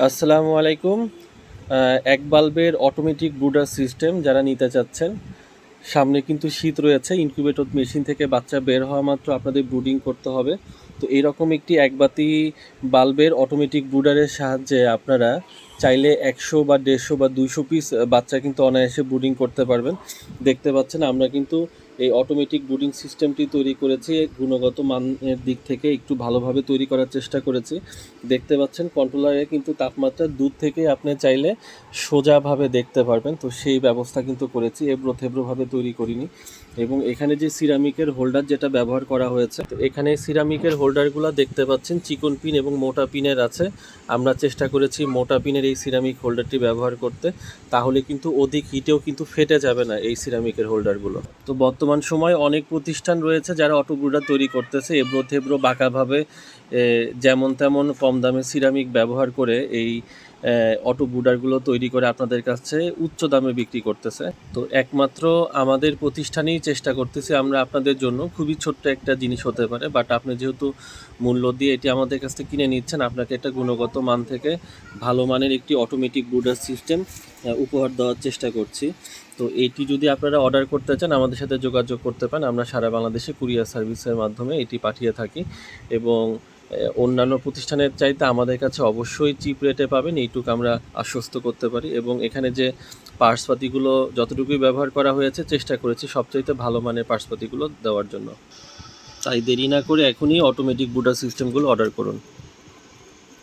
আসসালামু আলাইকুম। এক বাল্বের অটোমেটিক ব্রুডার সিস্টেম যারা নিতে চাচ্ছেন, সামনে কিন্তু শীত রয়েছে। ইনকিউবেটর মেশিন থেকে বাচ্চা বের হওয়া মাত্র আপনাদের ব্রুডিং করতে হবে। তো এইরকম একটি একবাতি বাল্বের অটোমেটিক ব্রুডারের সাহায্যে আপনারা চাইলে ১০০ বা ১৫০ বা ২০০ পিস বাচ্চা কিন্তু অনায়াসে ব্রুডিং করতে পারবেন। দেখতে পাচ্ছেন আমরা কিন্তু এই অটোমেটিক ব্রুডিং সিস্টেমটি তৈরি করেছি গুণগত মানের দিক থেকে একটু ভালোভাবে তৈরি করার চেষ্টা করেছি। দেখতে পাচ্ছেন কন্ট্রোলারে কিন্তু তাপমাত্রা দূর থেকে আপনি চাইলে সোজাভাবে দেখতে পারবেন। তো সেই ব্যবস্থা কিন্তু করেছি, এবড়ো থেবড়োভাবে তৈরি করিনি। এবং এখানে যে সিরামিকের হোল্ডার যেটা ব্যবহার করা হয়েছে, তো এখানে সিরামিকের হোল্ডারগুলো দেখতে পাচ্ছেন চিকন পিন এবং মোটা পিনের আছে। আমরা চেষ্টা করেছি মোটা পিনের এই সিরামিক হোল্ডারটি ব্যবহার করতে, তাহলে কিন্তু অধিক হিটেও কিন্তু ফেটে যাবে না এই সিরামিকের হোল্ডারগুলো। তো বর্তমান সময়ে অনেক প্রতিষ্ঠান রয়েছে যারা অটো ব্রুডার তৈরি করতেছে এবড়ো থেবড়ো বাঁকাভাবে, যেমন তেমন কম দামে সিরামিক ব্যবহার করে এই অটো ব্রুডারগুলো তৈরি করে আপনাদের কাছে উচ্চ দামে বিক্রি করতেছে। তো একমাত্র আমাদের প্রতিষ্ঠানেই চেষ্টা করতেছি আমরা আপনাদের জন্য, খুবই ছোট্ট একটা জিনিস হতে পারে, বাট আপনি যেহেতু মূল্য দিয়ে এটি আমাদের কাছ থেকে কিনে নিচ্ছেন, আপনাকে একটা গুণগত মান থেকে ভালো মানের একটি অটোমেটিক ব্রুডার সিস্টেম উপহার দেওয়ার চেষ্টা করছি। তো এটি যদি আপনারা অর্ডার করতে চান আমাদের সাথে যোগাযোগ করতে পারেন। আমরা সারা বাংলাদেশে কুরিয়ার সার্ভিসের মাধ্যমে এটি পাঠিয়ে থাকি এবং অন্যান্য প্রতিষ্ঠানের চাইতে আমাদের কাছে অবশ্যই চিপ রেটে পাবেন, এইটুকু আমরা আশ্বস্ত করতে পারি। এবং এখানে যে পার্টসপাতিগুলো যতটুকুই ব্যবহার করা হয়েছে চেষ্টা করেছি সবচাইতে ভালো মানের পার্টসপাতিগুলো দেওয়ার জন্য। তাই দেরি না করে এখনই অটোমেটিক ব্রুডার সিস্টেমগুলো অর্ডার করুন।